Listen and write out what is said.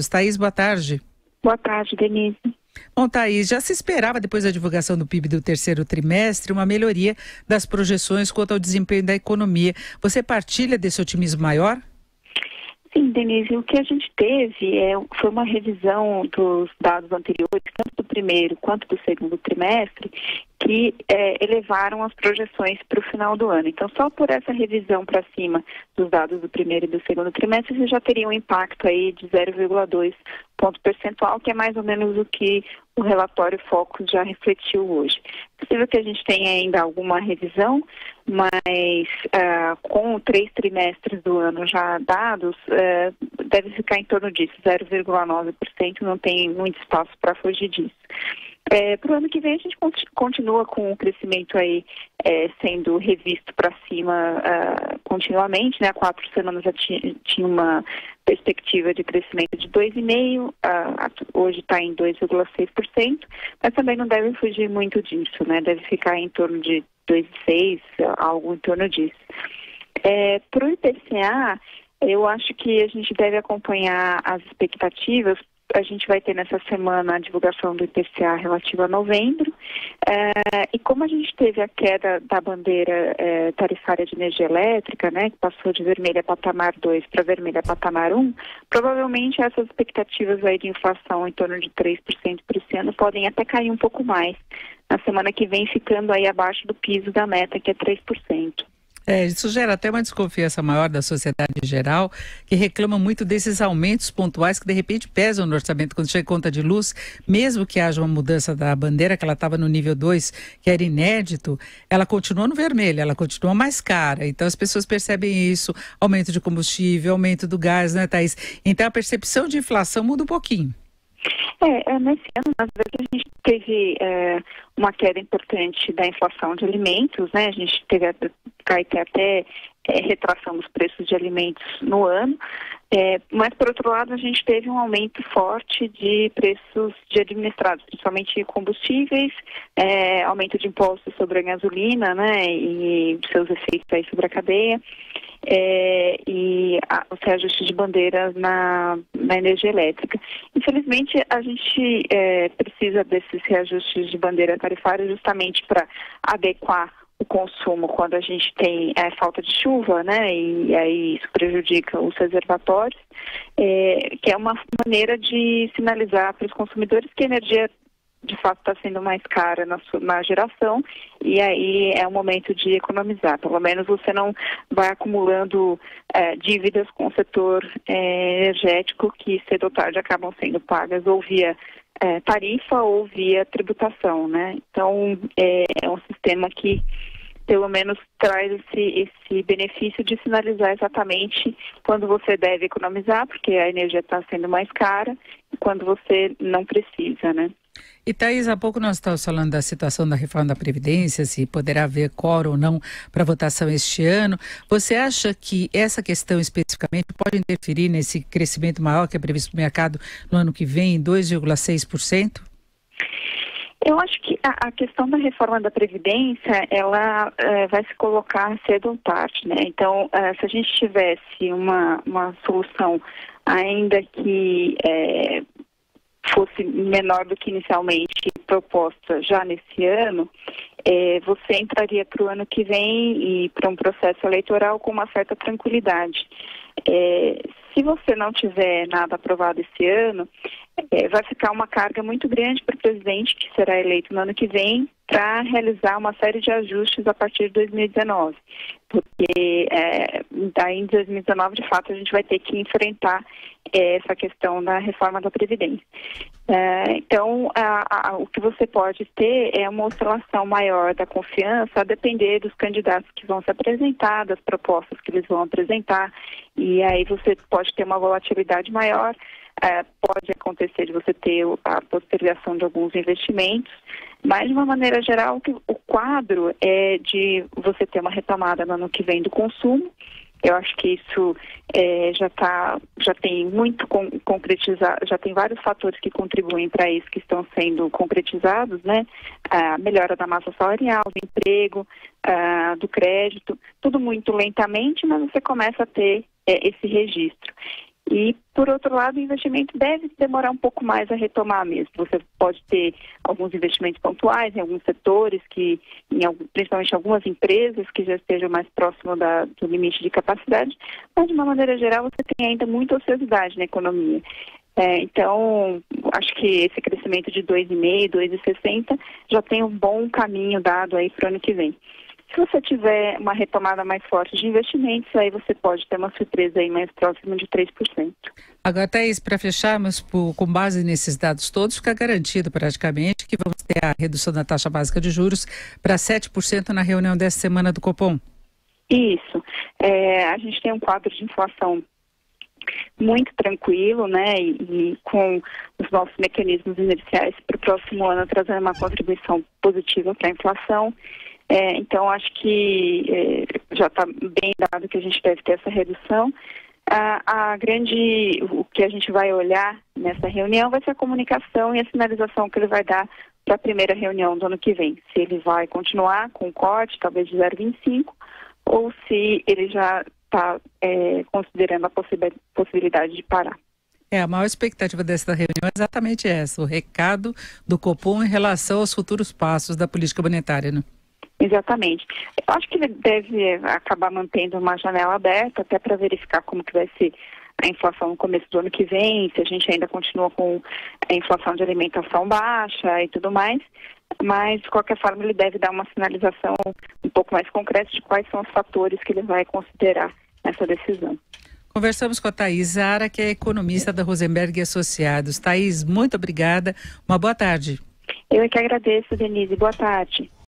Thaís, boa tarde. Boa tarde, Denise. Bom, Thaís, já se esperava, depois da divulgação do PIB do terceiro trimestre, uma melhoria das projeções quanto ao desempenho da economia. Você partilha desse otimismo maior? Sim, Denise, o que a gente teve foi uma revisão dos dados anteriores, tanto do primeiro quanto do segundo trimestre, que elevaram as projeções para o final do ano. Então, só por essa revisão para cima dos dados do primeiro e do segundo trimestre, você já teria um impacto aí de 0,2 ponto percentual, que é mais ou menos o que o relatório Focus já refletiu hoje. É possível que a gente tenha ainda alguma revisão, mas com 3 trimestres do ano já dados, deve ficar em torno disso, 0,9%, não tem muito espaço para fugir disso. Para o ano que vem a gente continua com o crescimento aí sendo revisto para cima continuamente, né? Há 4 semanas já tinha uma perspectiva de crescimento de 2,5%, hoje está em 2,6%, mas também não deve fugir muito disso, né? Deve ficar em torno de 2,6%, algo em torno disso. Para o IPCA, eu acho que a gente deve acompanhar as expectativas. A gente vai ter nessa semana a divulgação do IPCA relativa a novembro, e como a gente teve a queda da bandeira tarifária de energia elétrica, né, que passou de vermelha patamar 2 para vermelha patamar 1, provavelmente essas expectativas aí de inflação em torno de 3% por esse ano podem até cair um pouco mais na semana que vem, ficando aí abaixo do piso da meta, que é 3%. Isso gera até uma desconfiança maior da sociedade em geral, que reclama muito desses aumentos pontuais que de repente pesam no orçamento. Quando chega conta de luz, mesmo que haja uma mudança da bandeira, que ela estava no nível 2, que era inédito, ela continua no vermelho, ela continua mais cara. Então as pessoas percebem isso, aumento de combustível, aumento do gás, né, Thaís? Então a percepção de inflação muda um pouquinho. Nesse ano, às vezes, a gente teve uma queda importante da inflação de alimentos, né? A gente teve até retração dos preços de alimentos no ano, mas, por outro lado, a gente teve um aumento forte de preços de administrados, principalmente combustíveis, aumento de impostos sobre a gasolina, né? E seus efeitos aí sobre a cadeia. E os reajustes de bandeiras na energia elétrica. Infelizmente, a gente precisa desses reajustes de bandeira tarifária justamente para adequar o consumo quando a gente tem falta de chuva, né? E aí isso prejudica os reservatórios, que é uma maneira de sinalizar para os consumidores que a energia de fato está sendo mais cara na geração, e aí é o momento de economizar. Pelo menos você não vai acumulando dívidas com o setor energético que cedo ou tarde acabam sendo pagas ou via tarifa ou via tributação, né? Então é um sistema que pelo menos traz esse benefício de sinalizar exatamente quando você deve economizar, porque a energia está sendo mais cara, e quando você não precisa, né? E, Thaís, há pouco nós estávamos falando da situação da reforma da Previdência, se poderá haver quórum ou não para votação este ano. Você acha que essa questão especificamente pode interferir nesse crescimento maior que é previsto no mercado no ano que vem, em 2,6%? Eu acho que a questão da reforma da Previdência, ela vai se colocar cedo ou tarde, né? Então, se a gente tivesse uma solução ainda que fosse menor do que inicialmente proposta já nesse ano, você entraria para o ano que vem e para um processo eleitoral com uma certa tranquilidade. Se você não tiver nada aprovado esse ano, vai ficar uma carga muito grande para o presidente, que será eleito no ano que vem, para realizar uma série de ajustes a partir de 2019. Porque daí em 2019, de fato, a gente vai ter que enfrentar essa questão da reforma da Previdência. Então, o que você pode ter é uma oscilação maior da confiança, a depender dos candidatos que vão se apresentar, das propostas que eles vão apresentar, e aí você pode ter uma volatilidade maior. Pode acontecer de você ter a postergação de alguns investimentos, mas de uma maneira geral o quadro é de você ter uma retomada no ano que vem do consumo. Eu acho que isso já tem muito concretizado, já tem vários fatores que contribuem para isso que estão sendo concretizados, né? A melhora da massa salarial, do emprego, do crédito, tudo muito lentamente, mas você começa a ter esse registro. E, por outro lado, o investimento deve demorar um pouco mais a retomar mesmo. Você pode ter alguns investimentos pontuais em alguns setores, principalmente algumas empresas que já estejam mais próximo do limite de capacidade, mas, de uma maneira geral, você tem ainda muita ociosidade na economia. Então, acho que esse crescimento de 2,5%, 2,60% já tem um bom caminho dado aí para o ano que vem. Se você tiver uma retomada mais forte de investimentos, aí você pode ter uma surpresa aí mais próxima de 3%. Agora, Thaís, para fecharmos, com base nesses dados todos, fica garantido praticamente que vamos ter a redução da taxa básica de juros para 7% na reunião dessa semana do Copom. Isso. A gente tem um quadro de inflação muito tranquilo, né, e com os nossos mecanismos iniciais para o próximo ano trazendo uma contribuição positiva para a inflação. Então, acho que já está bem dado que a gente deve ter essa redução. O que a gente vai olhar nessa reunião vai ser a comunicação e a sinalização que ele vai dar para a primeira reunião do ano que vem. Se ele vai continuar com o corte, talvez de 0,25, ou se ele já está considerando a possibilidade de parar. A maior expectativa dessa reunião é exatamente essa, o recado do Copom em relação aos futuros passos da política monetária, né? Exatamente. Eu acho que ele deve acabar mantendo uma janela aberta até para verificar como que vai ser a inflação no começo do ano que vem, se a gente ainda continua com a inflação de alimentação baixa e tudo mais, mas de qualquer forma ele deve dar uma sinalização um pouco mais concreta de quais são os fatores que ele vai considerar nessa decisão. Conversamos com a Thaís Zara, que é economista da Rosenberg Associados. Thaís, muito obrigada, uma boa tarde. Eu é que agradeço, Denise, boa tarde.